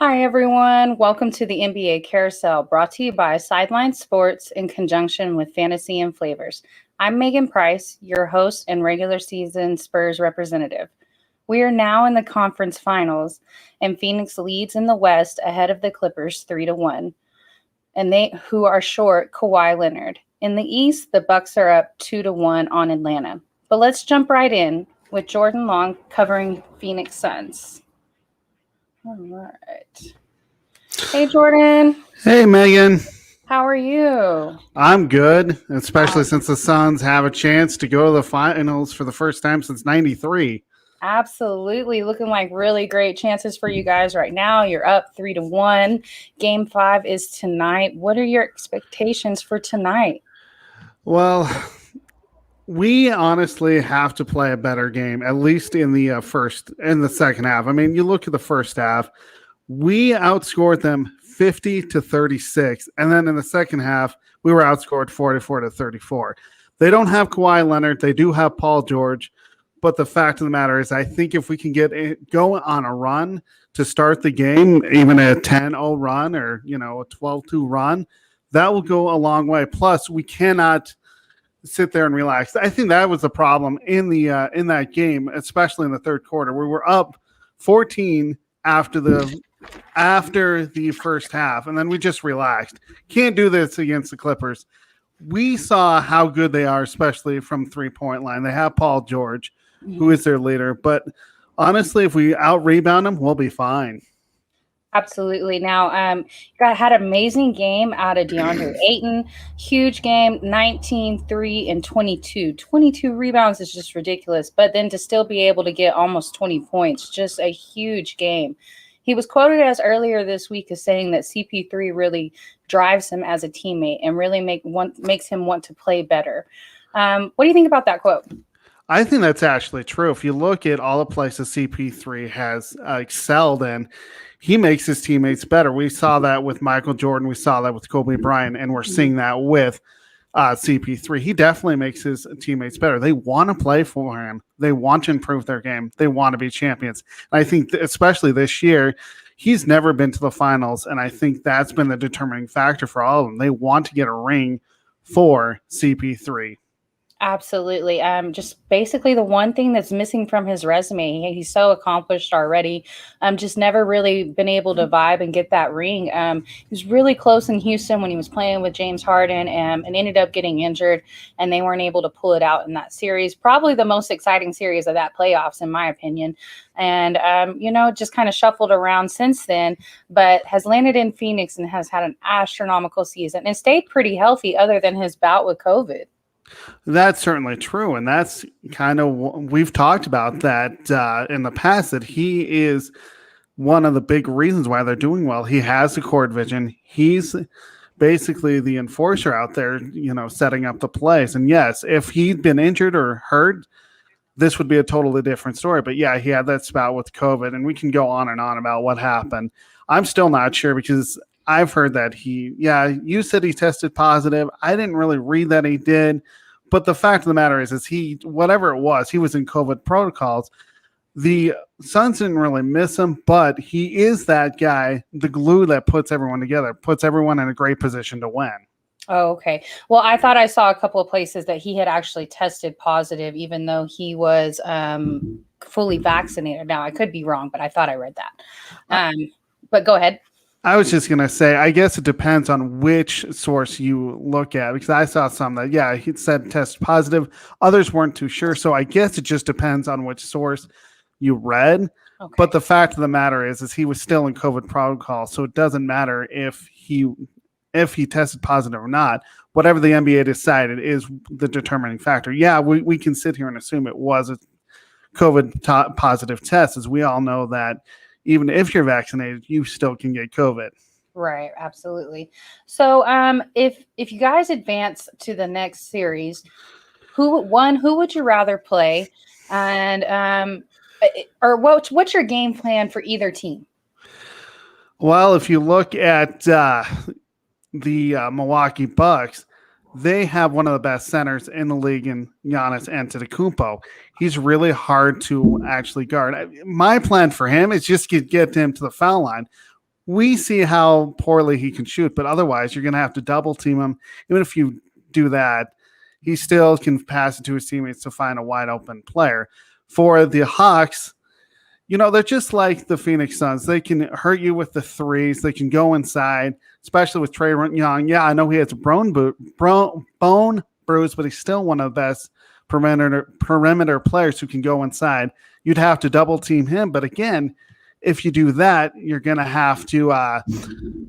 Hi, everyone. Welcome to the NBA Carousel, brought to you by Sideline Sports in conjunction with Fantasy and Flavors. I'm Megan Price, your host and regular season Spurs representative. We are now in the conference finals, and Phoenix leads in the West ahead of the Clippers 3-1, and who are short Kawhi Leonard. In the East, the Bucks are up 2-1 on Atlanta. But let's jump right in with Jordan Long covering Phoenix Suns. All right. Hey, Jordan. Hey, Megan. How are you? I'm good, especially since the Suns have a chance to go to the finals for the first time since '93. Absolutely. Looking like really great chances for you guys right now. You're up 3-1. Game 5 is tonight. What are your expectations for tonight? Well, we honestly have to play a better game, at least in the second half. I mean, you look at the first half, we outscored them 50-36, and then in the second half, we were outscored 44-34. They don't have Kawhi Leonard. They do have Paul George, but the fact of the matter is, I think if we can go on a run to start the game, even a 10-0 run or a 12-2 run, that will go a long way. Plus, we cannot sit there and relax. I think that was the problem in that game, especially in the third quarter. We were up 14 after the first half, and then we just relaxed. Can't do this against the Clippers. We saw how good they are, especially from three-point line. They have Paul George, who is their leader, but honestly, if we out-rebound them, we'll be fine. Absolutely. Now, had an amazing game out of DeAndre Ayton. Huge game, 19, 3, and 22. 22 rebounds is just ridiculous. But then to still be able to get almost 20 points, just a huge game. He was quoted as earlier this week as saying that CP3 really drives him as a teammate and really makes him want to play better. What do you think about that quote? I think that's actually true. If you look at all the places CP3 has excelled in, he makes his teammates better. We saw that with Michael Jordan. We saw that with Kobe Bryant, and we're seeing that with CP3. He definitely makes his teammates better. They want to play for him. They want to improve their game. They want to be champions. And I think especially this year, he's never been to the finals, and I think that's been the determining factor for all of them. They want to get a ring for CP3. Absolutely. Just basically the one thing that's missing from his resume. He's so accomplished already. Just never really been able to vibe and get that ring. He was really close in Houston when he was playing with James Harden and ended up getting injured, and they weren't able to pull it out in that series. Probably the most exciting series of that playoffs, in my opinion. And, just kind of shuffled around since then, but has landed in Phoenix and has had an astronomical season and stayed pretty healthy other than his bout with COVID. That's certainly true, and that's kind of we've talked about that in the past, that he is one of the big reasons why they're doing well. He has the court vision. He's basically the enforcer out there, setting up the plays. And yes, if he'd been injured or hurt, this would be a totally different story. But yeah, he had that spout with COVID, and we can go on and on about what happened. I'm still not sure because I've heard that you said he tested positive. I didn't really read that he did. But the fact of the matter is whatever it was, he was in COVID protocols. The Suns didn't really miss him, but he is that guy, the glue that puts everyone together, puts everyone in a great position to win. Oh, okay. Well, I thought I saw a couple of places that he had actually tested positive, even though he was fully vaccinated. Now, I could be wrong, but I thought I read that. But go ahead. I was just going to say, I guess it depends on which source you look at, because I saw some that, he said test positive. Others weren't too sure. So I guess it just depends on which source you read. Okay. But the fact of the matter is he was still in COVID protocol. So it doesn't matter if he tested positive or not. Whatever the NBA decided is the determining factor. Yeah, we can sit here and assume it was a COVID positive test, as we all know that even if you're vaccinated, you still can get COVID. Right, absolutely. So if you guys advance to the next series, who would you rather play? And or what's your game plan for either team? Well, if you look at the Milwaukee Bucks, they have one of the best centers in the league in Giannis Antetokounmpo. He's really hard to actually guard. My plan for him is just to get him to the foul line. we see how poorly he can shoot, but otherwise you're going to have to double team him. Even if you do that, he still can pass it to his teammates to find a wide open player. For the Hawks, they're just like the Phoenix Suns. They can hurt you with the threes. They can go inside, especially with Trae Young. Yeah, I know he has a bone bruise, but he's still one of the best perimeter players who can go inside. You'd have to double team him. But again, if you do that, you're going to have to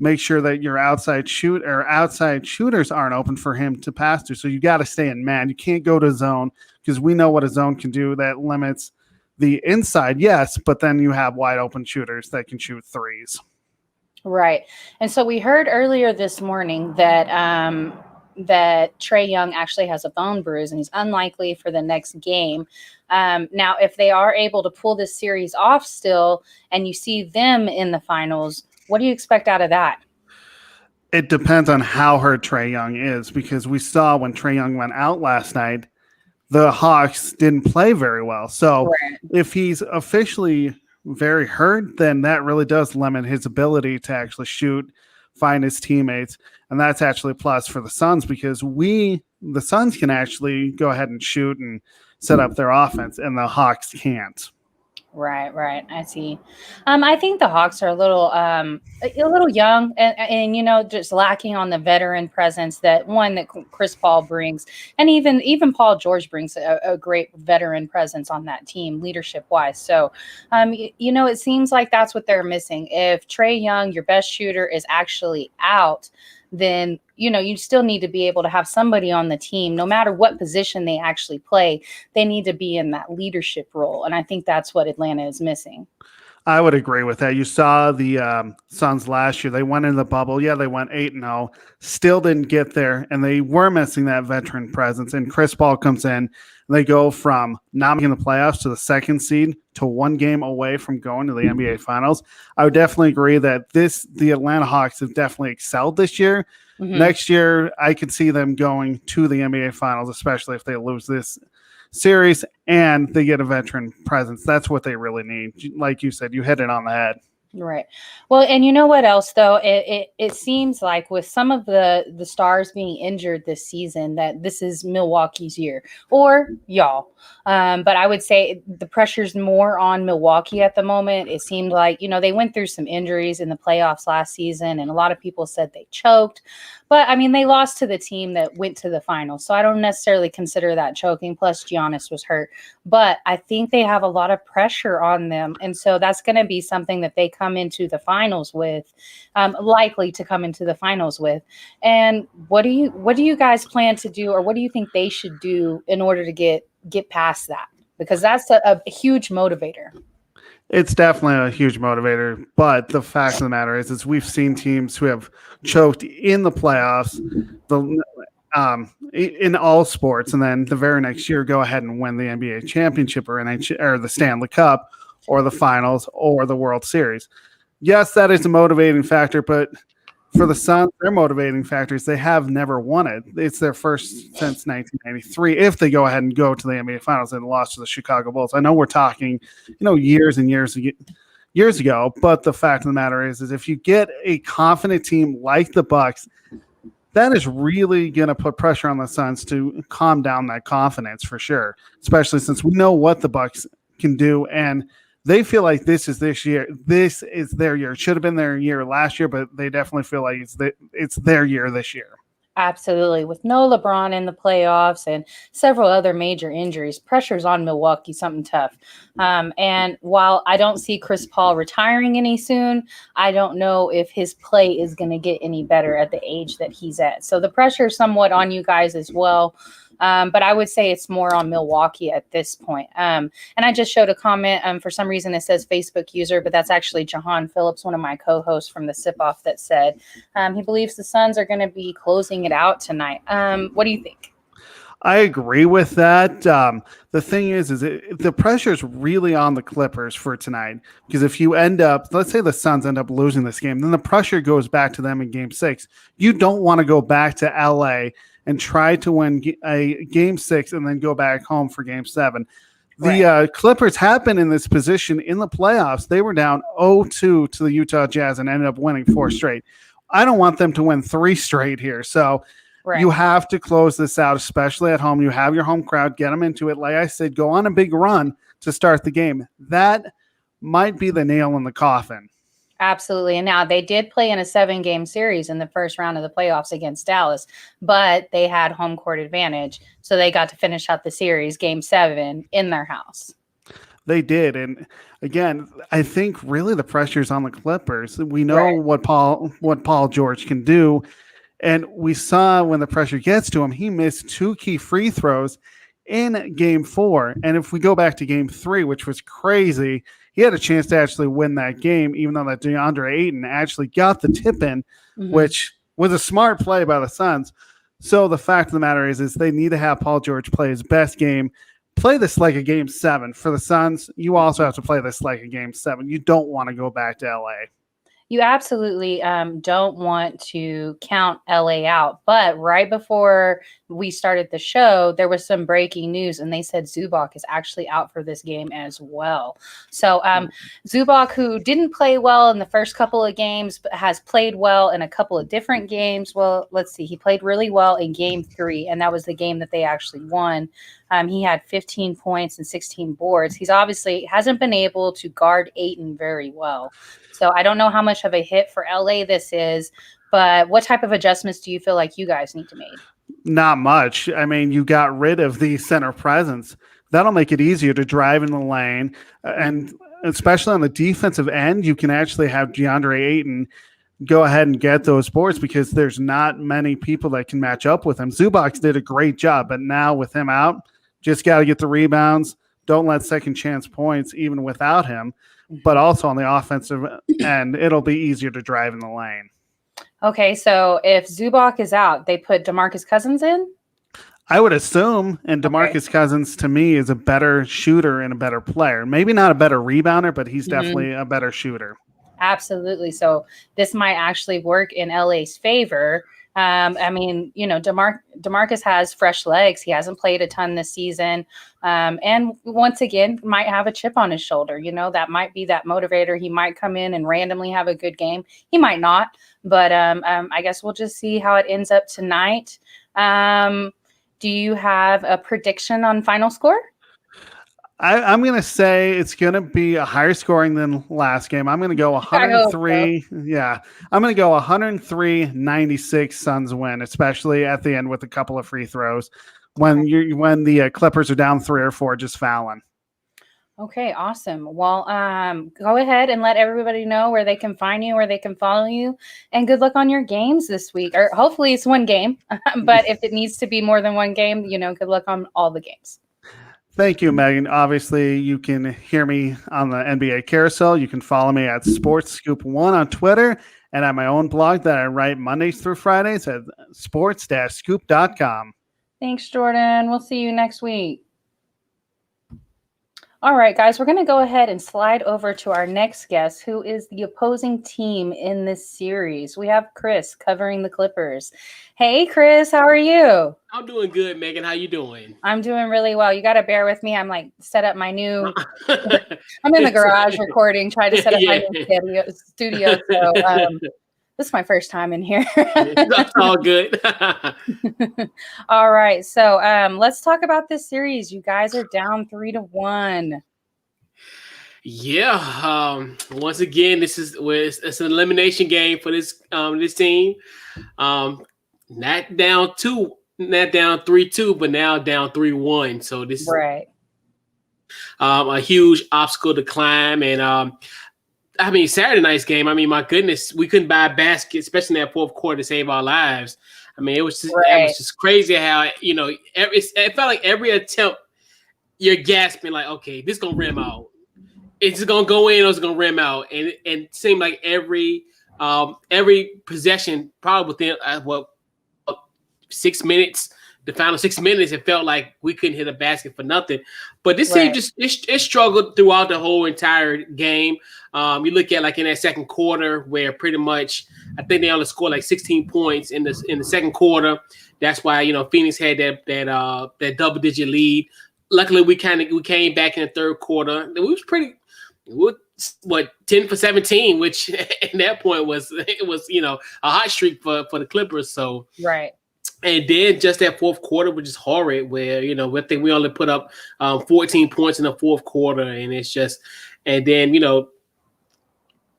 make sure that your outside shooters aren't open for him to pass to. So you got to stay in man. You can't go to zone because we know what a zone can do. That limits the inside, yes, but then you have wide open shooters that can shoot threes. Right. And so we heard earlier this morning that that Trae Young actually has a bone bruise and he's unlikely for the next game. Now, if they are able to pull this series off still and you see them in the finals, what do you expect out of that? It depends on how hurt Trae Young is, because we saw when Trae Young went out last night, the Hawks didn't play very well. So if he's officially very hurt, then that really does limit his ability to actually shoot, find his teammates. And that's actually a plus for the Suns, because the Suns can actually go ahead and shoot and set up their offense, and the Hawks can't. Right. I see. I think the Hawks are a little young and just lacking on the veteran presence that Chris Paul brings, and even Paul George brings a great veteran presence on that team, leadership wise. So, it seems like that's what they're missing. If Trae Young, your best shooter, is actually out, then you still need to be able to have somebody on the team, no matter what position they actually play. They need to be in that leadership role, and I think that's what Atlanta is missing. I would agree with that. You saw the Suns last year. They went in the bubble. Yeah, they went 8-0. Still didn't get there, and they were missing that veteran presence. And Chris Paul comes in, and they go from not making the playoffs to the second seed to one game away from going to the NBA Finals. I would definitely agree that the Atlanta Hawks have definitely excelled this year. Mm-hmm. Next year, I could see them going to the NBA Finals, especially if they lose this series and they get a veteran presence. That's what they really need. Like you said, you hit it on the head. Right. Well, and you know what else, though? It seems like with some of the stars being injured this season, that this is Milwaukee's year, or y'all. But I would say the pressure's more on Milwaukee at the moment. It seemed like, they went through some injuries in the playoffs last season, and a lot of people said they choked. But, they lost to the team that went to the finals. So I don't necessarily consider that choking. Plus, Giannis was hurt. But I think they have a lot of pressure on them. And so that's going to be something that they come into the finals with, likely to come into the finals with. And what do you guys plan to do, or what do you think they should do in order to get past that? Because that's a huge motivator. It's definitely a huge motivator, but the fact of the matter is we've seen teams who have choked in the playoffs, in all sports, and then the very next year go ahead and win the NBA championship or the Stanley Cup or the finals or the World Series. Yes, that is a motivating factor, but for the Suns, their motivating factor is they have never won it. It's their first since 1993. If they go ahead and go to the NBA Finals and lost to the Chicago Bulls, I know we're talking, years and years ago. But the fact of the matter is if you get a confident team like the Bucks, that is really going to put pressure on the Suns to calm down that confidence for sure. Especially since we know what the Bucks can do, and they feel like this is their year. It should have been their year last year, but they definitely feel like it's their year this year. Absolutely. With no LeBron in the playoffs and several other major injuries, pressure's on Milwaukee, something tough. And while I don't see Chris Paul retiring any soon, I don't know if his play is going to get any better at the age that he's at. So the pressure is somewhat on you guys as well. But I would say it's more on Milwaukee at this point. And I just showed a comment. For some reason, it says Facebook user, but that's actually Jahan Phillips, one of my co-hosts from the Sip-Off, that said he believes the Suns are going to be closing it out tonight. What do you think? I agree with that. The thing is the pressure is really on the Clippers for tonight, because if you let's say the Suns end up losing this game, then the pressure goes back to them in Game 6. You don't want to go back to LA and try to win a Game 6 and then go back home for Game 7. The Clippers have been in this position in the playoffs. They were down 0-2 to the Utah Jazz and ended up winning 4 straight. I don't want them to win 3 straight here. So you have to close this out, especially at home. You have your home crowd. Get them into it. Like I said, go on a big run to start the game. That might be the nail in the coffin. Absolutely. And now they did play in a 7-game series in the first round of the playoffs against Dallas, but they had home court advantage. So they got to finish out the series, game 7, in their house. They did. And again, I think really the pressure's on the Clippers. We know what Paul George can do. And we saw when the pressure gets to him, he missed 2 key free throws in game 4. And if we go back to game 3, which was crazy, he had a chance to actually win that game, even though that DeAndre Ayton actually got the tip in, which was a smart play by the Suns. So the fact of the matter is they need to have Paul George play his best game. Play this like a game 7. For the Suns, you also have to play this like a game 7. You don't want to go back to LA. You absolutely don't want to count LA out. But right before we started the show, there was some breaking news, and they said Zubac is actually out for this game as well. So Zubac, who didn't play well in the first couple of games, but has played well in a couple of different games. Well, let's see. He played really well in game 3, and that was the game that they actually won. He had 15 points and 16 boards. He's obviously hasn't been able to guard Ayton very well. So I don't know how much of a hit for LA this is, but what type of adjustments do you feel like you guys need to make? Not much. I mean, you got rid of the center presence. That'll make it easier to drive in the lane. And especially on the defensive end, you can actually have DeAndre Ayton go ahead and get those boards because there's not many people that can match up with him. Zubac did a great job, but now with him out, just got to get the rebounds. Don't let second chance points even without him. But also on the offensive end, it'll be easier to drive in the lane. Okay, so if Zubac is out, they put DeMarcus Cousins in? I would assume, and DeMarcus Cousins to me is a better shooter and a better player. Maybe not a better rebounder, but he's definitely a better shooter. Absolutely. So this might actually work in LA's favor. I mean, you know, DeMarcus has fresh legs. He hasn't played a ton this season. And once again, might have a chip on his shoulder. You know, that might be that motivator. He might come in and randomly have a good game. He might not. But I guess we'll just see how it ends up tonight. Do you have a prediction on final score? I'm going to say it's going to be a higher scoring than last game. I'm going to go 103. Yeah. I'm going to go 103-96 Suns win, especially at the end with a couple of free throws when the Clippers are down 3 or 4 just fouling. Okay, awesome. Well, go ahead and let everybody know where they can find you, where they can follow you, and good luck on your games this week. Or hopefully it's one game, but if it needs to be more than one game, you know, good luck on all the games. Thank you, Megan. Obviously, you can hear me on the NBA Carousel. You can follow me at SportsScoop1 on Twitter and at my own blog that I write Mondays through Fridays at sports-scoop.com. Thanks, Jordan. We'll see you next week. All right, guys, we're going to go ahead and slide over to our next guest, who is the opposing team in this series. We have Chris covering the Clippers. Hey, Chris, how are you? I'm doing good, Megan. How you doing? I'm doing really well. You got to bear with me. I'm like set up my new. I'm in the garage recording, trying to set up my new studio. So this is my first time in here. That's all good. All right, so let's talk about this series. You guys are down 3-1. Yeah. Once again, it's an elimination game for this team. Not down 3-2, but now down 3-1. So this is a huge obstacle to climb. And I mean, Saturday night's game. I mean, my goodness, we couldn't buy a basket, especially in that fourth quarter, to save our lives. I mean, it was just crazy how, you know, it felt like every attempt, you're gasping like, okay, this is gonna rim out. It's just gonna go in or it's gonna rim out, and it seemed like every possession, probably within 6 minutes, the final 6 minutes, it felt like we couldn't hit a basket for nothing. But this team just it struggled throughout the whole entire game. You look at like in that second quarter where pretty much I think they only scored like 16 points in the second quarter. That's why, you know, Phoenix had that double digit lead. luckily we came back in the third quarter. We was pretty. 10 for 17, which at that point was a hot streak for the Clippers. So right. And then just that fourth quarter, which is horrid, where I think we only put up 14 points in the fourth quarter, and it's just, and then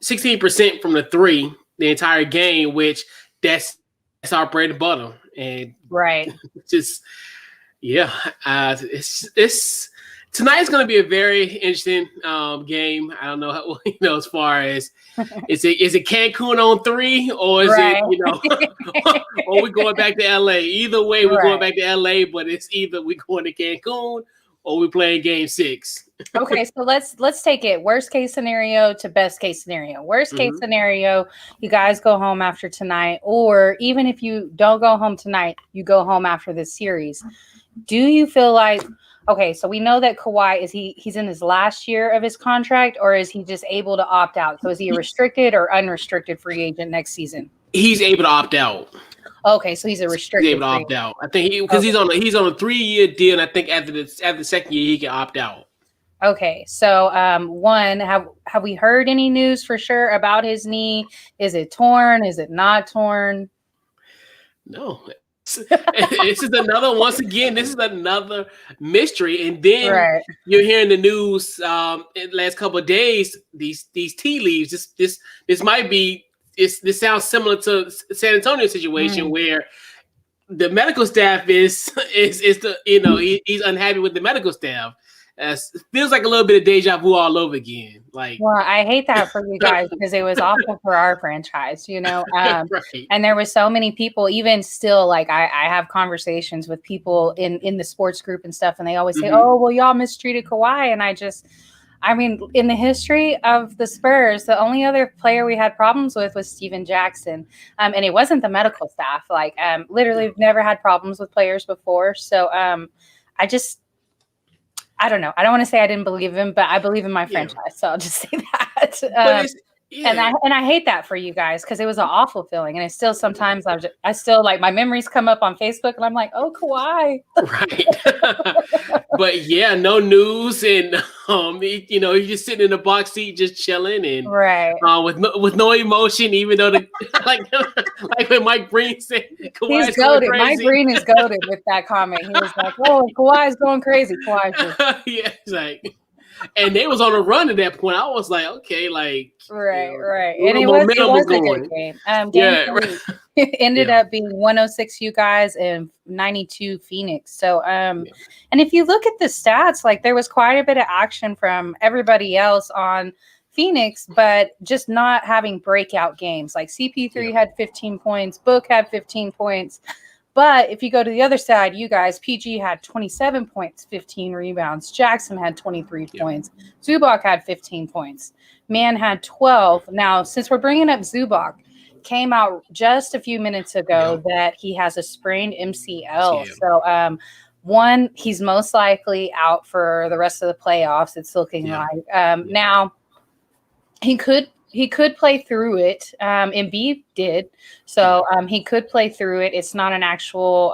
16% from the three the entire game, which that's our bread and butter, and right, just it's tonight's going to be a very interesting game. I don't know how, as far as is it Cancun on 3 or is it or we going back to LA? Either way, we're going back to LA, but it's either we going to Cancun or we playing game 6. Okay, so let's take it worst case scenario to best case scenario. Worst case scenario, you guys go home after tonight, or even if you don't go home tonight, you go home after this series. Do you feel like, okay, so we know that Kawhi he's in his last year of his contract, or is he just able to opt out? So is he a restricted or unrestricted free agent next season? He's able to opt out. Okay, so he's a restricted. He's able to opt out. I think because he's on a 3-year deal, and I think after the second year he can opt out. Okay, so one, have we heard any news for sure about his knee? Is it torn? Is it not torn? No. This is another, once again, this is another mystery. And then you're hearing the news in the last couple of days, these tea leaves. This might be, this sounds similar to San Antonio situation where the medical staff is the, he's unhappy with the medical staff. Feels like a little bit of deja vu all over again. Well, I hate that for you guys because it was awful for our franchise, Right. And there were so many people, even still, like I have conversations with people in the sports group and stuff, and they always say, "Oh, well, y'all mistreated Kawhi," and in the history of the Spurs, the only other player we had problems with was Steven Jackson, and it wasn't the medical staff. Literally, we've never had problems with players before, so I don't know. I don't want to say I didn't believe him, but I believe in my franchise, so I'll just say that. And I hate that for you guys because it was an awful feeling, and it's still sometimes I still like my memories come up on Facebook, and I'm like, oh, Kawhi. Right. But no news, and he's just sitting in the box seat, just chilling, and with no emotion, even though like when Mike Breen said, Kawhi's he's goated. Mike Breen is goated with that comment. He was like, oh, Kawhi's going crazy. It's like. And they was on a run at that point. I was like, okay, right. And it was a good game. Game 3 ended up being 106 you guys and 92 Phoenix. So, and if you look at the stats, there was quite a bit of action from everybody else on Phoenix, but just not having breakout games. Like CP3 had 15 points, Book had 15 points. But if you go to the other side, you guys, PG had 27 points, 15 rebounds. Jackson had 23 points. Zubac had 15 points. Man had 12. Now, since we're bringing up Zubac, came out just a few minutes ago that he has a sprained MCL. So, one, he's most likely out for the rest of the playoffs. It's looking like. Now, he could play through it. Embiid did. So he could play through it. It's not an actual,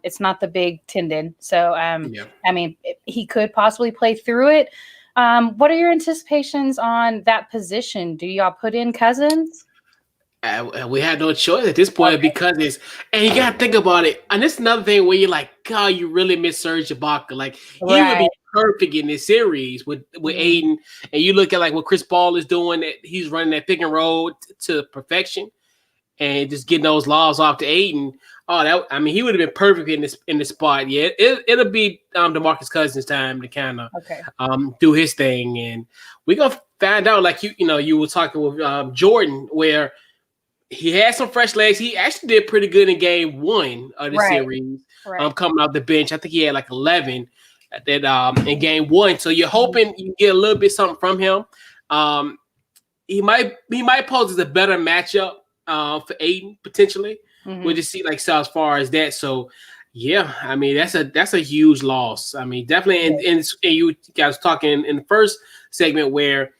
it's not the big tendon. So, he could possibly play through it. What are your anticipations on that position? Do y'all put in Cousins? We had no choice at this point because and you got to think about it. And this is another thing where you're like, God, you really miss Serge Ibaka. He would be perfect in this series with Aiden. And you look at what Chris Paul is doing, that he's running that pick and roll to perfection and just getting those laws off to Aiden. He would have been perfect in this spot. Yeah, it'll be DeMarcus Cousins' time to kind of do his thing. And we're going to find out, you were talking with Jordan, where he had some fresh legs. He actually did pretty good in game 1 of the series. Coming off the bench, I think he had 11 in game 1. So you're hoping you get a little bit something from him. He might pose as a better matchup for Aiden potentially. We'll just see so as far as that. So that's a huge loss. Definitely. And you guys talking in the first segment where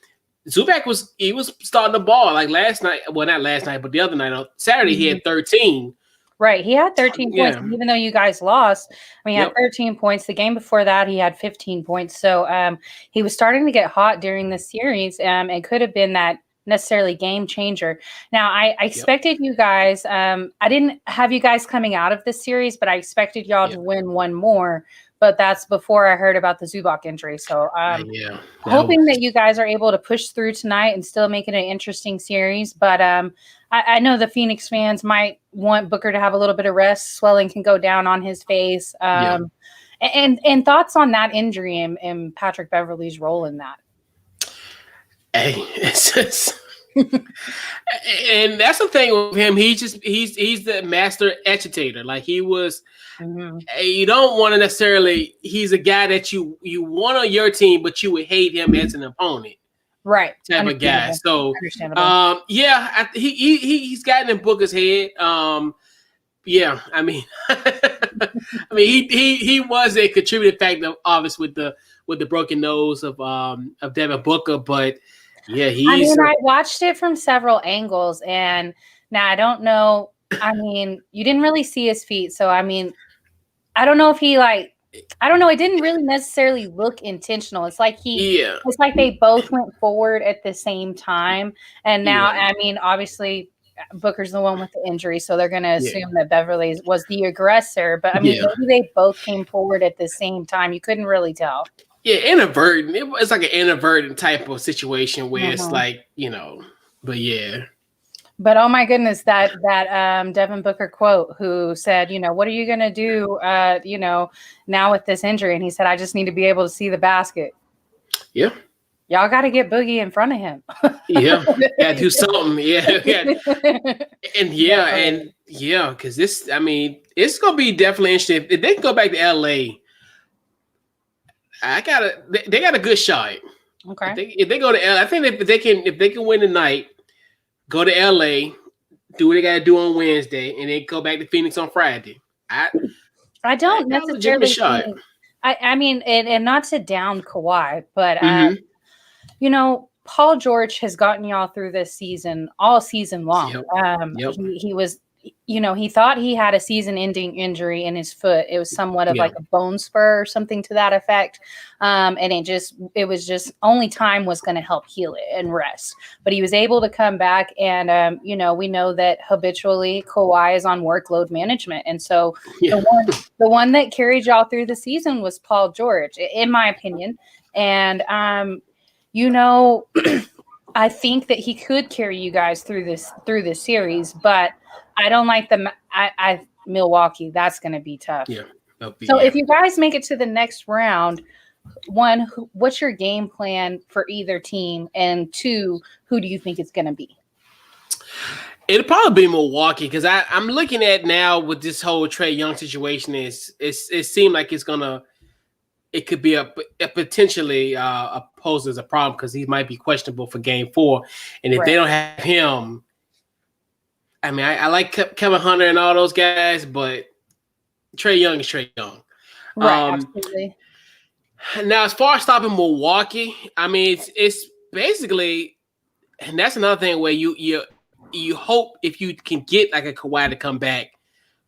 Zubac was starting the ball last night. Well, not last night, but the other night on Saturday he had 13. Right. He had 13 points. Yeah. And even though you guys lost, I mean, he had 13 points. The game before that, he had 15 points. So he was starting to get hot during the series. It could have been that necessarily game changer. Now, I expected you guys, I didn't have you guys coming out of this series, but I expected y'all to win one more. But that's before I heard about the Zubac injury. So hoping that you guys are able to push through tonight and still make it an interesting series. But I know the Phoenix fans might want Booker to have a little bit of rest. Swelling can go down on his face. And thoughts on that injury and Patrick Beverley's role in that? Hey, it's just, and that's the thing with him. He's the master agitator. Like he was. Mm-hmm. You don't want to necessarily. He's a guy that you want on your team, but you would hate him as an opponent, right? Type of guy. So, he's gotten in Booker's head. I mean, he was a contributing factor, obviously, with the broken nose of Devin Booker, but yeah, I watched it from several angles, and now I don't know. I mean, you didn't really see his feet, so I mean. I don't know if he I don't know. It didn't really necessarily look intentional. It's like it's like they both went forward at the same time. And now, I mean, obviously Booker's the one with the injury, so they're going to assume that Beverley was the aggressor. But I mean, maybe they both came forward at the same time. You couldn't really tell. Yeah, inadvertent. It's like an inadvertent type of situation where it's like, but yeah. But oh my goodness, that Devin Booker quote who said, what are you going to do, now with this injury? And he said, I just need to be able to see the basket. Yeah. Y'all got to get Boogie in front of him. Got to do something. Because this, I mean, it's going to be definitely interesting. If they can go back to LA, they got a good shot. Okay. If they go to LA, I think if they can win tonight, go to LA, do what they got to do on Wednesday, and then go back to Phoenix on Friday. I don't necessarily think, I mean, and not to down Kawhi, but Paul George has gotten y'all through this season all season long. He was, he thought he had a season-ending injury in his foot. It was somewhat of like a bone spur or something to that effect. And it was just only time was going to help heal it and rest. But he was able to come back. And, we know that habitually Kawhi is on workload management. And so the one that carried y'all through the season was Paul George, in my opinion. And, I think that he could carry you guys through this series, but I don't like Milwaukee. That's going to be tough. Yeah. So if you guys make it to the next round, one, what's your game plan for either team? And two, who do you think it's going to be? It'll probably be Milwaukee because I'm looking at now with this whole Trae Young situation it seemed like it could be a potentially pose as a problem because he might be questionable for Game 4, and if they don't have him, I mean, I like Kevin Hunter and all those guys, but Trae Young is Trae Young. Right, absolutely. Now, as far as stopping Milwaukee, I mean, it's basically, and that's another thing where you hope if you can get like a Kawhi to come back,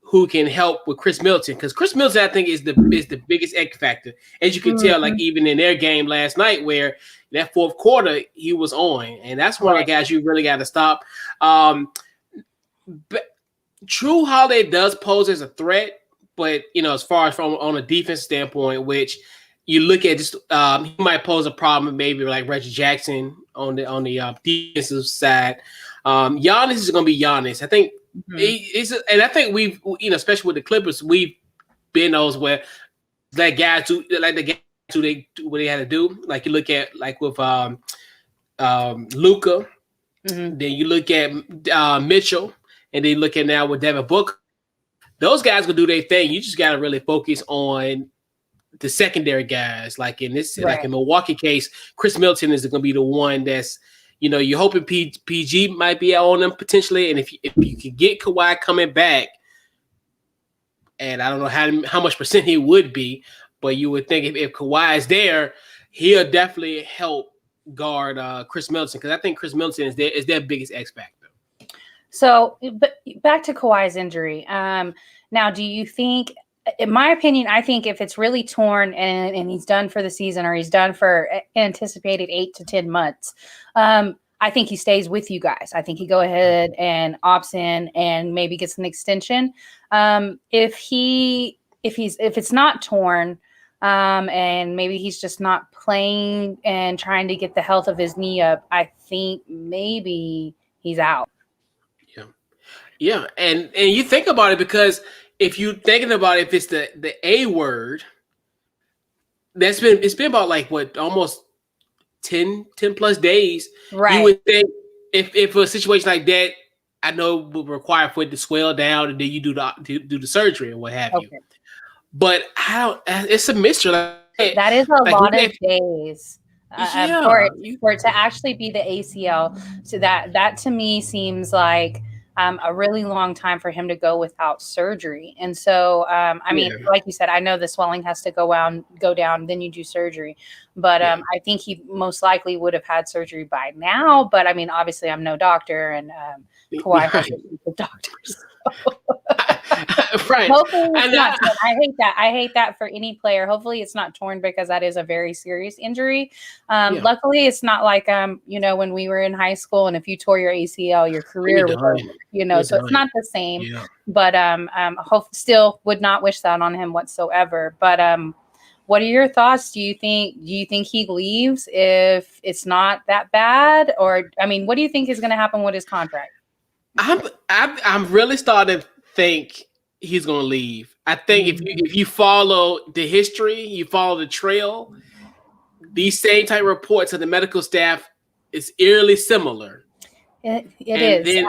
who can help with Chris Middleton, because Chris Middleton, I think, is the biggest X factor. As you can tell, like even in their game last night, where that fourth quarter he was on, and that's one of the guys you really got to stop. But Drew Holiday does pose as a threat, but as far as from on a defense standpoint, which you look at, just he might pose a problem, maybe like Reggie Jackson on the defensive side. Giannis is going to be Giannis. I think. And I think we've, especially with the Clippers, we've been those where the guys who they do what they had to do. Like you look at like with Luka, then you look at Mitchell, and then you look at now with Devin Booker. Those guys gonna do their thing. You just gotta really focus on the secondary guys. Like in this, like in Milwaukee case, Chris Middleton is gonna be the one that's. You're hoping PG might be on them potentially, and if you could get Kawhi coming back, and I don't know how much percent he would be, but you would think if Kawhi is there, he'll definitely help guard Chris Middleton, because I think Chris Middleton is their biggest X factor. So, but back to Kawhi's injury. Now, do you think, in my opinion, I think if it's really torn and he's done for the season or he's done for anticipated 8 to 10 months, I think he stays with you guys. I think he go ahead and opts in and maybe gets an extension. If it's not torn, and maybe he's just not playing and trying to get the health of his knee up, I think maybe he's out. Yeah, and you think about it, because if you're thinking about it, if it's the A word, it's been about like what, almost 10 plus days. Right. You would think if a situation like that, I know it would require for it to swell down and then you do the surgery and what have you. But it's a mystery. That is a lot of days. For it to actually be the ACL. So that to me seems like a really long time for him to go without surgery. And so, I mean, like you said, I know the swelling has to go down, then you do surgery. But I think he most likely would have had surgery by now. But I mean, obviously, I'm no doctor, and Kawhi has a doctor. Right. Hopefully it's not torn. I hate that for any player. Hopefully it's not torn, because that is a very serious injury. Luckily it's not like when we were in high school, and if you tore your ACL, your career was over, so it's not the same. But still would not wish that on him whatsoever. But what are your thoughts? Do you think he leaves if it's not that bad? Or I mean, what do you think is going to happen with his contract? I'm really starting to think he's going to leave. I think if you follow the history, you follow the trail, these same type of reports of the medical staff is eerily similar. It is.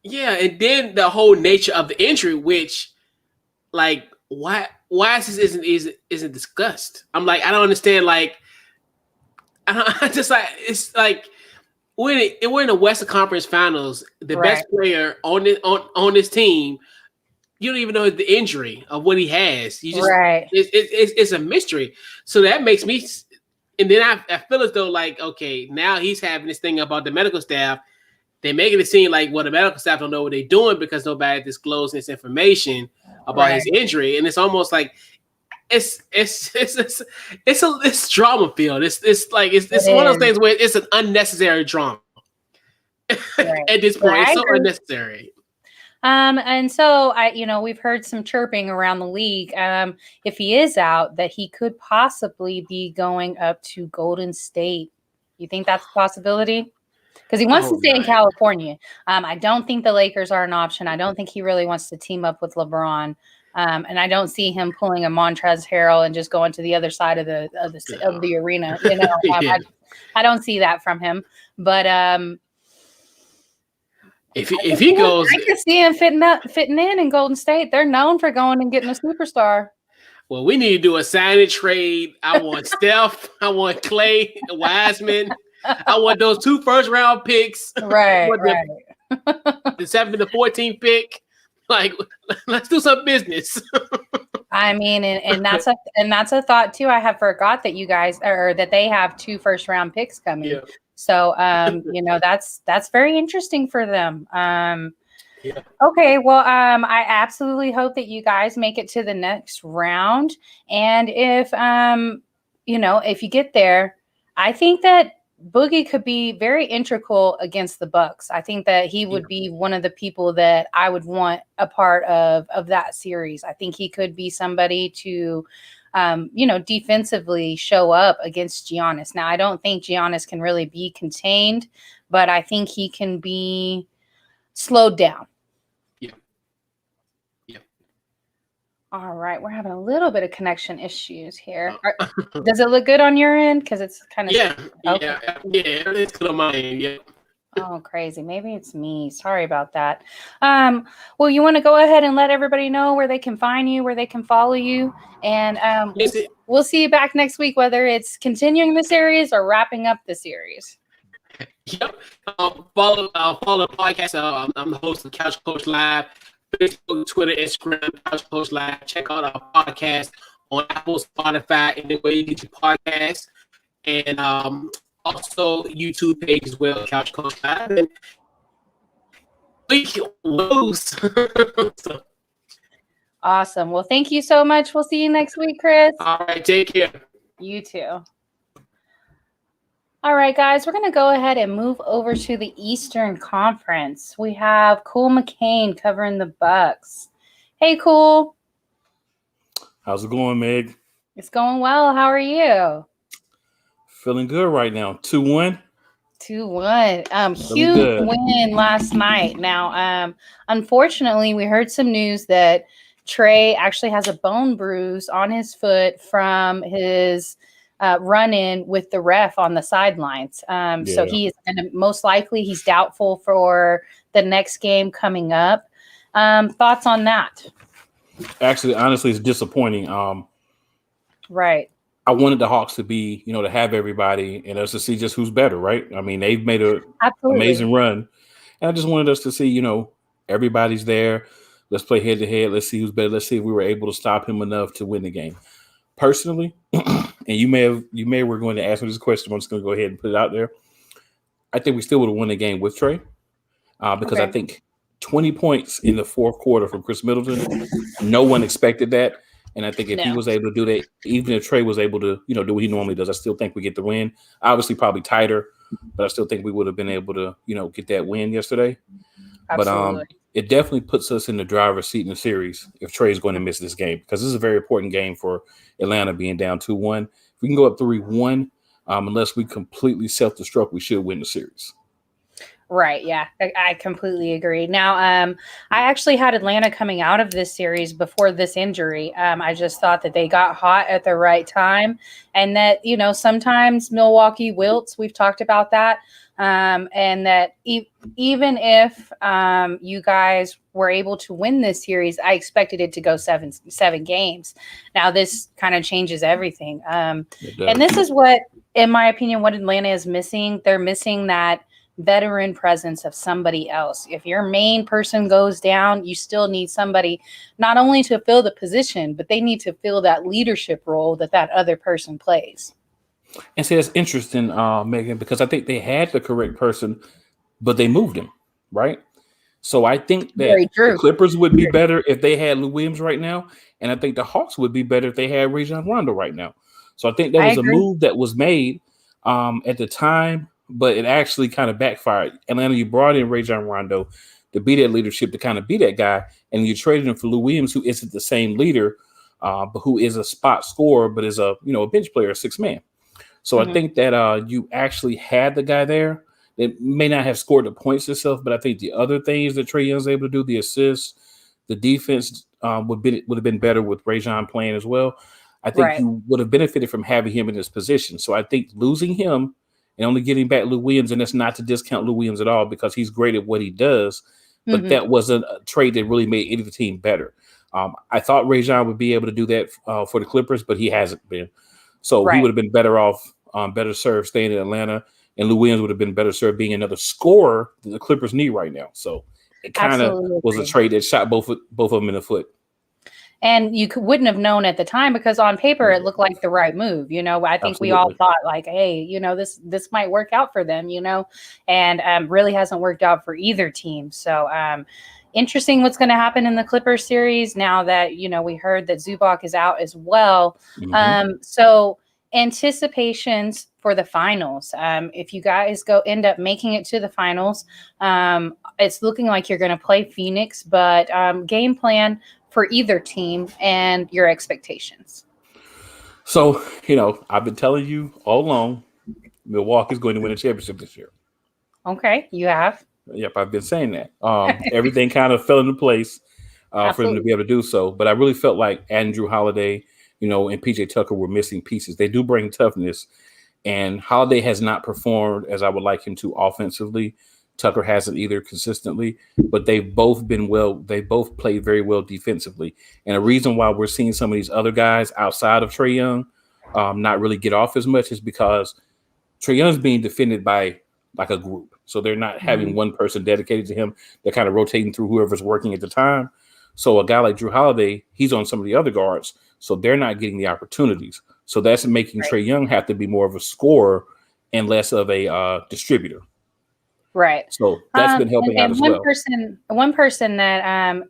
And then the whole nature of the injury, which, like, why is this isn't discussed? I'm like, I don't understand. Like, it's like we're in the Western Conference Finals. The best player on this team, you don't even know the injury of what he has. You just it's a mystery. So that makes me, and then I feel as though, like, okay, now he's having this thing about the medical staff. They're making it seem like, well, the medical staff don't know what they're doing because nobody disclosed this information about his injury, and it's almost like it's drama filled. It's one of those things where it's an unnecessary drama at this point. It's so unnecessary. And so we've heard some chirping around the league. If he is out, that he could possibly be going up to Golden State. You think that's a possibility? Because he wants to stay in California. I don't think the Lakers are an option. I don't think he really wants to team up with LeBron. And I don't see him pulling a Montrezl Harrell and just going to the other side of the arena. I don't see that from him. But if he goes, I can see him fitting in Golden State. They're known for going and getting a superstar. Well, we need to do a sign and trade. I want Steph. I want Clay, Wiseman. I want those 2 first-round picks. Right. The 7th and the 14th pick. Like, let's do some business. I mean, and that's a thought too. I have forgot that you guys, or that they have 2 first-round picks coming. Yeah. So, that's very interesting for them. Okay. Well, I absolutely hope that you guys make it to the next round. And if you get there, I think that Boogie could be very integral against the Bucks. I think that he would be one of the people that I would want a part of that series. I think he could be somebody to, defensively show up against Giannis. Now, I don't think Giannis can really be contained, but I think he can be slowed down. All right, we're having a little bit of connection issues here. Does it look good on your end? Because it's kind of it's good on my end. Yeah. Oh, crazy. Maybe it's me. Sorry about that. Well, you want to go ahead and let everybody know where they can find you, where they can follow you, and we'll see you back next week, whether it's continuing the series or wrapping up the series. Yep. Follow the podcast. I'm the host of Couch Coach Live. Facebook, Twitter, Instagram, Couch Coach Live. Check out our podcast on Apple, Spotify, anywhere you get your podcast, and also YouTube page as well, Couch Coach Live. And we lose. So, Awesome. Well, thank you so much. We'll see you next week, Chris. all right, take care. You too. All right, guys, we're going to go ahead and move over to the Eastern Conference. We have Cool McCain covering the Bucks. Hey, Cool. How's it going, Meg? It's going well. How are you? Feeling good right now. 2-1. 2-1. Huge win last night. Now, unfortunately, we heard some news that Trey actually has a bone bruise on his foot from his run-in with the ref on the sidelines. So he is most likely he's doubtful for the next game coming up. Thoughts on that? Actually, honestly, it's disappointing. Right. I wanted the Hawks to be, to have everybody and us to see just who's better, right? I mean, they've made an amazing run. And I just wanted us to see, everybody's there. Let's play head to head. Let's see who's better. Let's see if we were able to stop him enough to win the game. Personally, and you may were going to ask me this question. I'm just going to go ahead and put it out there. I think we still would have won the game with Trey because I think 20 points in the fourth quarter from Chris Middleton, no one expected that. And I think if he was able to do that, even if Trey was able to, do what he normally does, I still think we get the win. Obviously, probably tighter, but I still think we would have been able to, get that win yesterday. Absolutely. But it definitely puts us in the driver's seat in the series if Trey's going to miss this game because this is a very important game for Atlanta being down 2-1. If we can go up 3-1, unless we completely self-destruct, we should win the series. Right. Yeah, I completely agree. Now, I actually had Atlanta coming out of this series before this injury. I just thought that they got hot at the right time and that, sometimes Milwaukee wilts. We've talked about that. And that even if you guys were able to win this series, I expected it to go seven games. Now, this kind of changes everything. And this is what, in my opinion, what Atlanta is missing. They're missing that veteran presence of somebody else. If your main person goes down, you still need somebody not only to fill the position, but they need to fill that leadership role that other person plays. And see, that's interesting, Megan, because I think they had the correct person, but they moved him, right? So I think that the Clippers would be better if they had Lou Williams right now, and I think the Hawks would be better if they had Rajon Rondo right now. So I think that was a move that was made at the time, but it actually kind of backfired. Atlanta, you brought in Rajon Rondo to be that leadership, to kind of be that guy, and you traded him for Lou Williams, who isn't the same leader, but who is a spot scorer, but is a bench player, a sixth man. So I think that you actually had the guy there. It may not have scored the points itself, but I think the other things that Trey Young's able to do, the assists, the defense would have been better with Rajon playing as well. I think you would have benefited from having him in this position. So I think losing him and only getting back Lou Williams, and that's not to discount Lou Williams at all because he's great at what he does, but that wasn't a trade that really made any of the team better. I thought Rajon would be able to do that for the Clippers, but he hasn't been. So he would have been better off, better served staying in Atlanta, and Lou Williams would have been better served being another scorer that the Clippers need right now. So it kind of was a trade that shot both of them in the foot. And you wouldn't have known at the time because on paper it looked like the right move. I think we all thought like, hey, this might work out for them, and really hasn't worked out for either team. So interesting what's going to happen in the Clippers series now that, we heard that Zubac is out as well. So anticipations for the finals. If you guys end up making it to the finals, it's looking like you're going to play Phoenix, but game plan for either team and your expectations. So, I've been telling you all along, Milwaukee's going to win a championship this year. Okay, you have. Yep, I've been saying that. Everything kind of fell into place for them to be able to do so. But I really felt like Andrew Holiday, and PJ Tucker were missing pieces. They do bring toughness, and Holiday has not performed as I would like him to offensively. Tucker hasn't either consistently, but they've both been well. They both played very well defensively. And a reason why we're seeing some of these other guys outside of Trey Young not really get off as much is because Trey Young's being defended by like a group. So they're not having one person dedicated to him. They're kind of rotating through whoever's working at the time. So a guy like Drew Holiday, he's on some of the other guards. So they're not getting the opportunities. So that's making Trey Young have to be more of a scorer and less of a distributor. Right. So that's been helping out as one well. One person that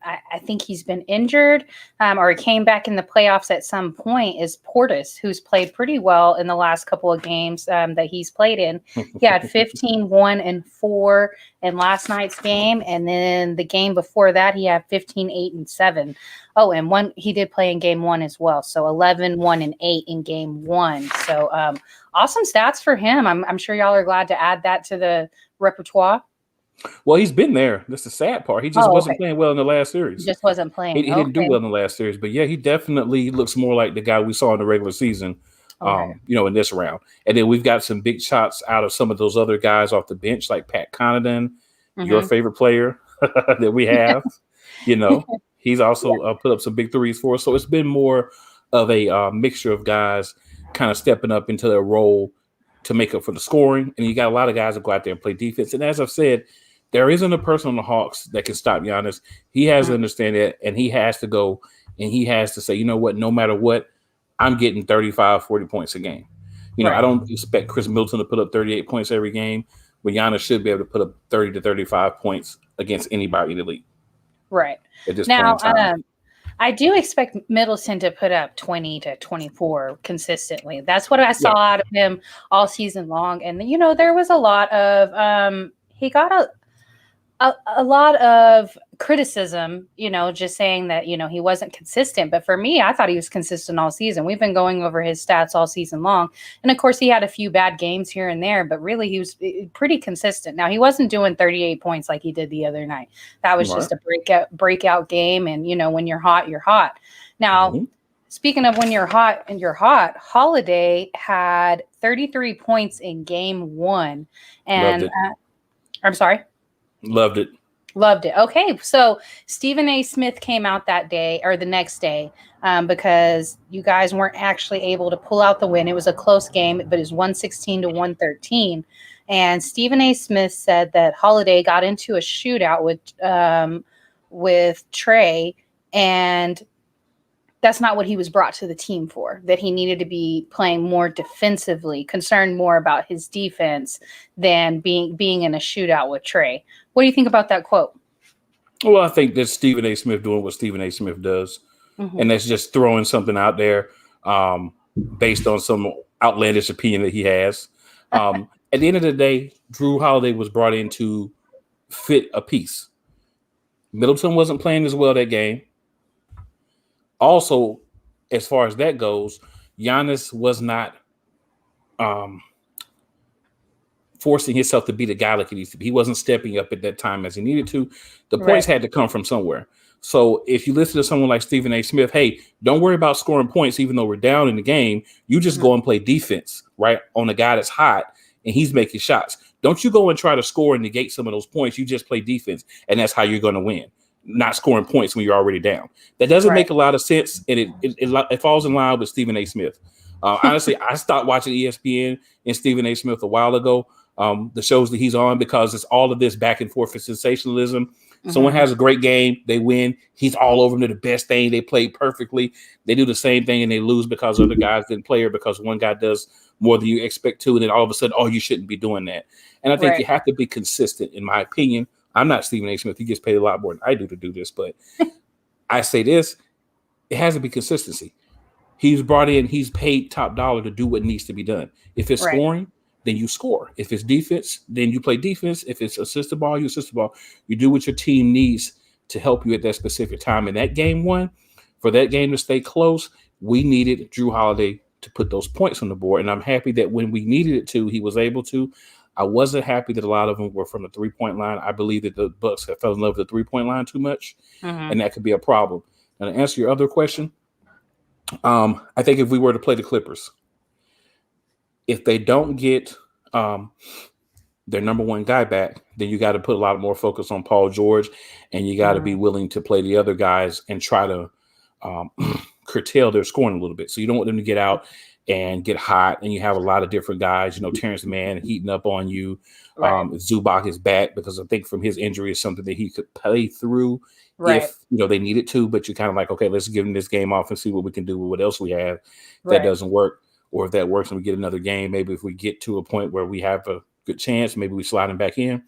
I think he's been injured or came back in the playoffs at some point is Portis, who's played pretty well in the last couple of games that he's played in. He had 15, 1, and 4 in last night's game. And then the game before that, he had 15, 8, and 7. Oh, and he did play in game 1 as well. So 11, 1, and 8 in game 1. So awesome stats for him. I'm sure y'all are glad to add that to the repertoire. Well, he's been there. That's the sad part. He just wasn't playing well in the last series. He just wasn't playing. He didn't do well in the last series. But yeah, he definitely looks more like the guy we saw in the regular season, in this round. And then we've got some big shots out of some of those other guys off the bench, like Pat Connaughton, your favorite player that we have. He's also put up some big threes for us. So it's been more of a mixture of guys kind of stepping up into their role to make up for the scoring. And you got a lot of guys that go out there and play defense. And as I've said, there isn't a person on the Hawks that can stop Giannis. He has to understand that, and he has to go and he has to say, you know what, no matter what, I'm getting 35, 40 points a game. I don't expect Chris Middleton to put up 38 points every game, but Giannis should be able to put up 30 to 35 points against anybody in the league. Right. At this point in time. I do expect Middleton to put up 20 to 24 consistently. That's what I saw out of him all season long. And, there was a lot of he got a lot of criticism, just saying that, he wasn't consistent. But for me, I thought he was consistent all season. We've been going over his stats all season long. And of course, he had a few bad games here and there, but really he was pretty consistent. Now, he wasn't doing 38 points like he did the other night. That was just a breakout game. And, when you're hot, you're hot. Now, speaking of when you're hot and you're hot, Holiday had 33 points in game 1. And I'm sorry. Loved it. Okay, so Stephen A. Smith came out that day or the next day because you guys weren't actually able to pull out the win. It was a close game, but it was 116 to 113. And Stephen A. Smith said that Holiday got into a shootout with Trey, and that's not what he was brought to the team for, that he needed to be playing more defensively, concerned more about his defense than being in a shootout with Trey. What do you think about that quote? Well, I think that's Stephen A. Smith doing what Stephen A. Smith does. And that's just throwing something out there based on some outlandish opinion that he has. At the end of the day, Drew Holiday was brought in to fit a piece. Middleton wasn't playing as well that game. Also, as far as that goes, Giannis was not forcing himself to be the guy like he needs to be. He wasn't stepping up at that time as he needed to. The points had to come from somewhere. So if you listen to someone like Stephen A. Smith, hey, don't worry about scoring points even though we're down in the game. You just go and play defense, right, on a guy that's hot and he's making shots. Don't you go and try to score and negate some of those points. You just play defense, and that's how you're going to win. Not scoring points when you're already down. That doesn't make a lot of sense, and it falls in line with Stephen A. Smith. Honestly, I stopped watching ESPN and Stephen A. Smith a while ago, the shows that he's on, because it's all of this back and forth for sensationalism. Someone has a great game, they win. He's all over them. They're the best thing. They played perfectly. They do the same thing and they lose because other guys didn't play, or because one guy does more than you expect to, and then all of a sudden, you shouldn't be doing that. And I think you have to be consistent, in my opinion. I'm not Stephen A. Smith. He gets paid a lot more than I do to do this, but I say this, it has to be consistency. He's brought in, he's paid top dollar to do what needs to be done. If it's scoring, then you score. If it's defense, then you play defense. If it's assist the ball, you assist the ball. You do what your team needs to help you at that specific time. In that game 1, for that game to stay close, we needed Drew Holiday to put those points on the board. And I'm happy that when we needed it to, he was able to. I wasn't happy that a lot of them were from the 3-point line. I believe that the Bucks have fell in love with the 3-point line too much, and that could be a problem. Now, to answer your other question, I think if we were to play the Clippers, if they don't get their number one guy back, then you got to put a lot more focus on Paul George, and you got to be willing to play the other guys and try to curtail their scoring a little bit. So you don't want them to get out and get hot, and you have a lot of different guys, Terrence Mann heating up on you. Zubac is back, because I think from his injury is something that he could play through if, they needed to, but you're kind of like, okay, let's give him this game off and see what we can do with what else we have. If that doesn't work, or if that works and we get another game, maybe if we get to a point where we have a good chance, maybe we slide him back in.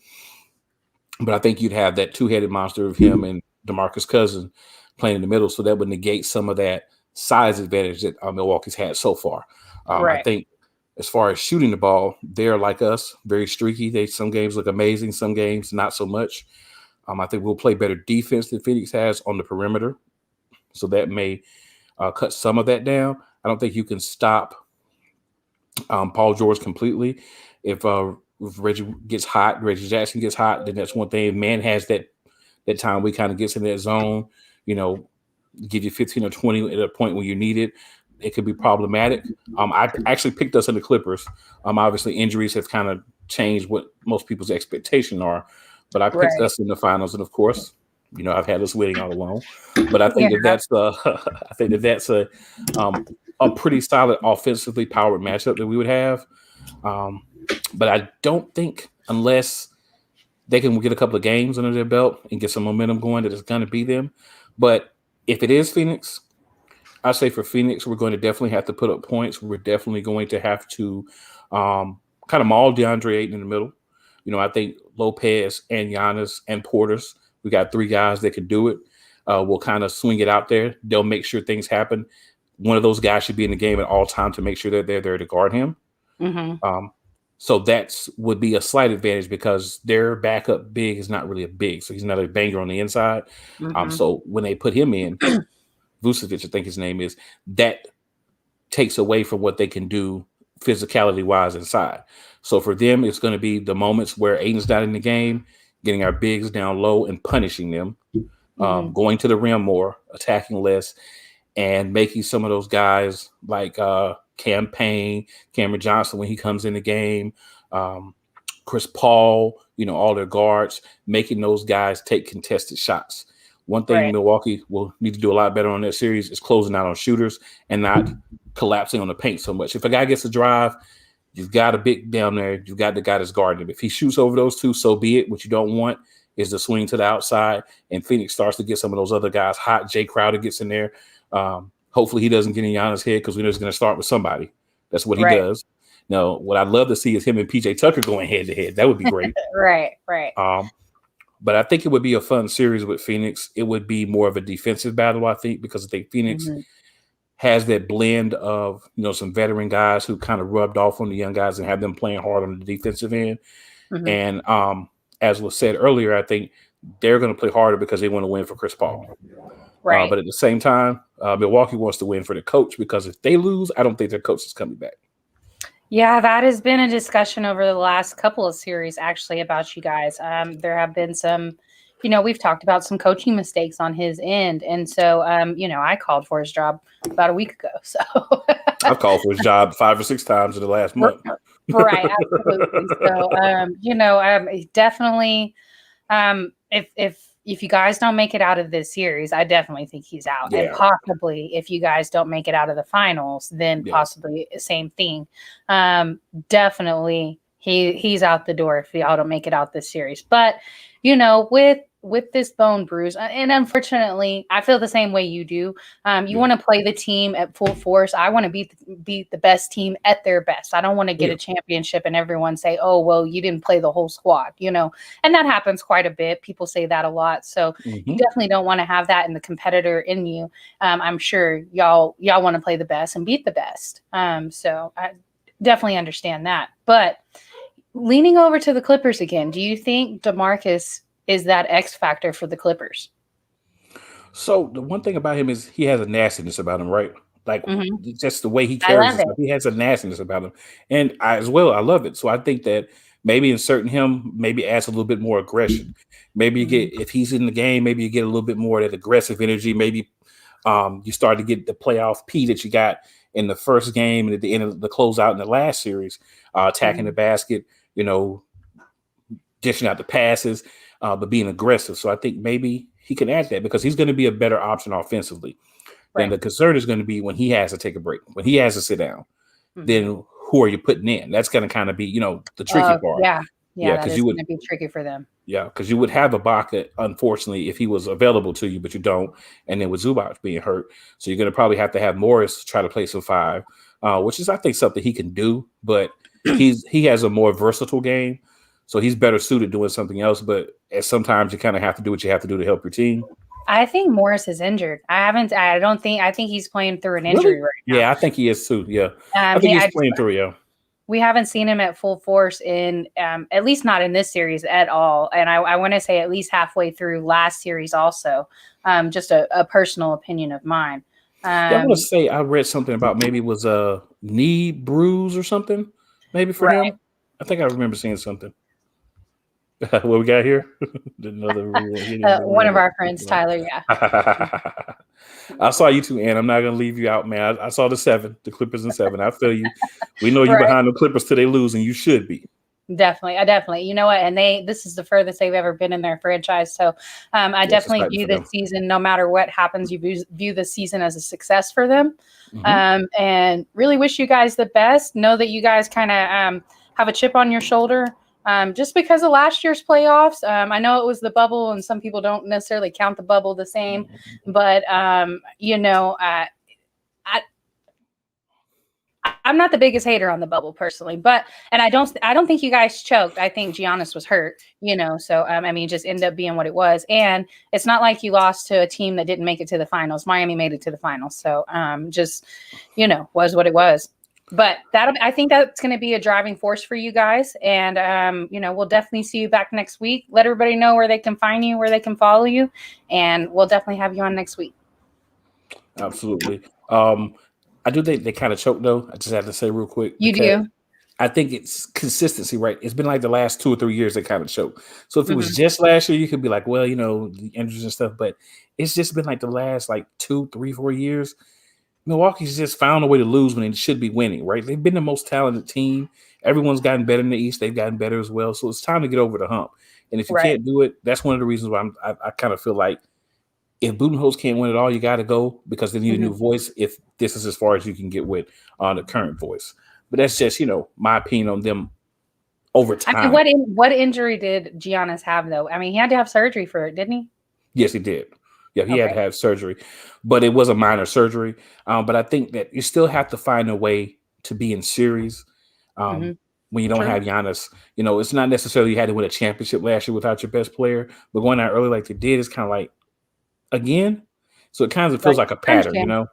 But I think you'd have that two-headed monster of him and DeMarcus Cousins playing in the middle, so that would negate some of that size advantage that Milwaukee's had so far. I think as far as shooting the ball, they're like us, very streaky. Some games look amazing, some games not so much. I think we'll play better defense than Phoenix has on the perimeter, so that may cut some of that down. I don't think you can stop Paul George completely. If Reggie Jackson gets hot, then that's one thing. If Man has that time we kind of gets in that zone, give you 15 or 20 at a point when you need it. It could be problematic. I actually picked us in the Clippers. Obviously, injuries have kind of changed what most people's expectations are, but I picked us in the finals, and of course, I've had us winning all along. But I think that's a pretty solid offensively powered matchup that we would have. But I don't think, unless they can get a couple of games under their belt and get some momentum going, that it's going to be them. But if it is Phoenix, I say for Phoenix, we're going to definitely have to put up points. We're definitely going to have to kind of maul DeAndre Ayton in the middle. I think Lopez and Giannis and Portis, we got three guys that can do it. We'll kind of swing it out there. They'll make sure things happen. One of those guys should be in the game at all times to make sure that they're there to guard him. Mm-hmm. So that would be a slight advantage because their backup big is not really a big. So he's not a banger on the inside. Mm-hmm. So when they put him in, Vucevic, I think his name is, that takes away from what they can do physicality-wise inside. So for them, it's going to be the moments where Aiden's not in the game, getting our bigs down low and punishing them, going to the rim more, attacking less, and making some of those guys like Cameron Johnson when he comes in the game, Chris Paul, all their guards, making those guys take contested shots. One thing Milwaukee will need to do a lot better on that series is closing out on shooters and not collapsing on the paint so much. If a guy gets a drive, you've got a big down there, you've got the guy that's guarding him. If he shoots over those two, so be it. What you don't want is the swing to the outside, and Phoenix starts to get some of those other guys hot. Jay Crowder gets in there. Hopefully he doesn't get in Giannis' head because we know he's going to start with somebody. That's what he does. Now, what I'd love to see is him and PJ Tucker going head-to-head. That would be great. Right. But I think it would be a fun series with Phoenix. It would be more of a defensive battle, I think, because I think Phoenix has that blend of, some veteran guys who kind of rubbed off on the young guys and have them playing hard on the defensive end. And as was said earlier, I think they're going to play harder because they want to win for Chris Paul. Right. But at the same time, Milwaukee wants to win for the coach because if they lose, I don't think their coach is coming back. Yeah, that has been a discussion over the last couple of series, actually, about you guys. There have been some, we've talked about some coaching mistakes on his end. And so, I called for his job about a week ago. So I've called for his job 5 or 6 times in the last month. Right. Absolutely. So, definitely, if you guys don't make it out of this series, I definitely think he's out. Yeah. And possibly if you guys don't make it out of the finals, then possibly the same thing. Definitely he's out the door if y'all don't make it out this series. But, with this bone bruise, and unfortunately, I feel the same way you do. You want to play the team at full force. I want to beat the best team at their best. I don't want to get a championship and everyone say, "Oh, well, you didn't play the whole squad," and that happens quite a bit. People say that a lot, so you definitely don't want to have that in the competitor in you. I'm sure y'all want to play the best and beat the best. So I definitely understand that. But leaning over to the Clippers again, do you think DeMarcus is that X factor for the Clippers? So the one thing about him is he has a nastiness about him, right? Like just the way he carries himself. He has a nastiness about him. And I love it. So I think that maybe inserting him maybe adds a little bit more aggression. Maybe you get, if he's in the game, maybe you get a little bit more of that aggressive energy. Maybe you start to get the playoff P that you got in the first game and at the end of the closeout in the last series, attacking the basket, dishing out the passes. But being aggressive. So I think maybe he can add that because he's going to be a better option offensively. Right. And the concern is going to be when he has to take a break, when he has to sit down, then who are you putting in? That's going to kind of be, the tricky part. Yeah, because you would be tricky for them. Yeah, because you would have Ibaka, unfortunately, if he was available to you, but you don't. And then with Zubac being hurt. So you're going to probably have to have Morris try to play some 5, which is, I think, something he can do. But he has a more versatile game. So he's better suited doing something else. But sometimes you kind of have to do what you have to do to help your team. I think Morris is injured. I think he's playing through an injury right now. Yeah, I think he is too. Yeah. I think he's playing through, yeah. We haven't seen him at full force in at least not in this series at all. And I want to say at least halfway through last series also. Just a personal opinion of mine. I want to say I read something about maybe it was a knee bruise or something, maybe for him. I think I remember seeing something. What we got here? One of our friends, Tyler. Yeah. I saw you too, Ann. I'm not gonna leave you out, man. I saw the Clippers in 7. I feel you. We know you behind the Clippers till they lose, and you should be. Definitely. You know what? And this is the furthest they've ever been in their franchise. So I definitely view this season, no matter what happens, you view the season as a success for them. And really wish you guys the best. Know that you guys kind of have a chip on your shoulder. Just because of last year's playoffs. I know it was the bubble, and some people don't necessarily count the bubble the same. But, I'm not the biggest hater on the bubble personally, and I don't think you guys choked. I think Giannis was hurt, so, just ended up being what it was. And it's not like you lost to a team that didn't make it to the finals. Miami made it to the finals. So, was what it was. But I think that's going to be a driving force for you guys. And, we'll definitely see you back next week. Let everybody know where they can find you, where they can follow you. And we'll definitely have you on next week. Absolutely. I do think they kind of choked, though. I just have to say real quick. You do? I think it's consistency, right? It's been like the last 2 or 3 years they kind of choked. So if it was just last year, you could be like, well, the injuries and stuff. But it's just been like the last 2, 3, 4 years. Milwaukee's just found a way to lose when they should be winning, right? They've been the most talented team. Everyone's gotten better in the East. They've gotten better as well. So it's time to get over the hump. And if you can't do it, that's one of the reasons why I kind of feel like if Budenholzer can't win it all, you got to go because they need a new voice if this is as far as you can get with the current voice. But that's just, my opinion on them over time. What injury did Giannis have, though? He had to have surgery for it, didn't he? Yes, he did. Yeah, he had to have surgery, but it was a minor surgery. But I think that you still have to find a way to be in series when you don't have Giannis. It's not necessarily you had to win a championship last year without your best player, but going out early like they did is kind of like, again. So it kind of feels like a pattern, I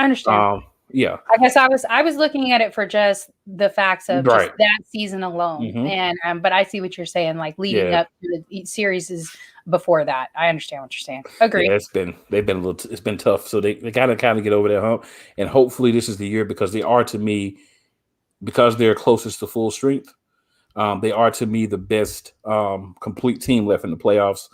understand. Yeah. I guess I was looking at it for just the facts of just that season alone. And but I see what you're saying, like leading up to the series is before that. I understand what you're saying. Agree. Yeah, it's been tough. So they gotta kind of get over that hump. And hopefully this is the year because they are to me, because they're closest to full strength, they are to me the best complete team left in the playoffs.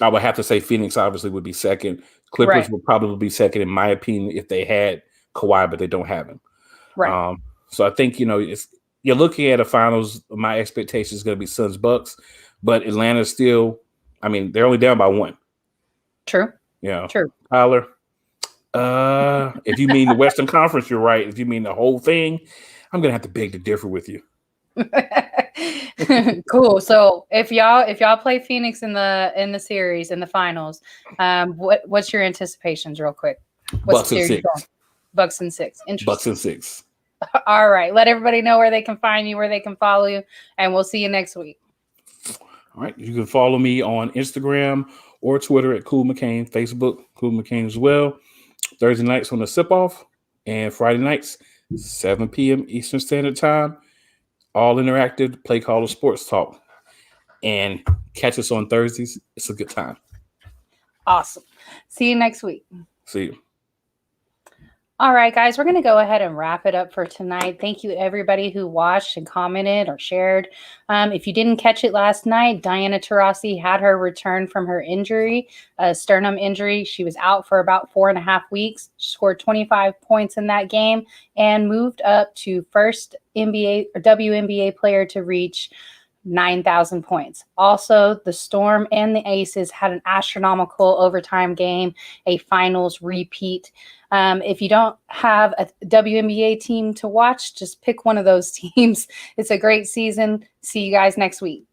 I would have to say Phoenix obviously would be second. Clippers would probably be second, in my opinion, if they had Kawhi, but they don't have him. Right. So I think, you're looking at a finals. My expectation is going to be Suns Bucks, but Atlanta's still, they're only down by 1. True. Yeah. True. Tyler, if you mean the Western Conference, you're right. If you mean the whole thing, I'm going to have to beg to differ with you. Cool. So if y'all play Phoenix in the series in the finals, what's your anticipations, real quick? What's Bucks and 6. Bucks and 6. Interesting. Bucks and 6. All right. Let everybody know where they can find you, where they can follow you, and we'll see you next week. All right. You can follow me on Instagram or Twitter at Cool McCain, Facebook Cool McCain as well. Thursday nights on the Sip Off, and Friday nights 7 p.m. Eastern Standard Time. All interactive, play call of sports talk. And catch us on Thursdays. It's a good time. Awesome. See you next week. See you. All right, guys, we're going to go ahead and wrap it up for tonight. Thank you, everybody who watched and commented or shared. If you didn't catch it last night, Diana Taurasi had her return from her injury, a sternum injury. She was out for about 4.5 weeks. She scored 25 points in that game and moved up to first NBA or WNBA player to reach 9,000 points. Also, the Storm and the Aces had an astronomical overtime game, a finals repeat. If you don't have a WNBA team to watch, just pick one of those teams. It's a great season. See you guys next week.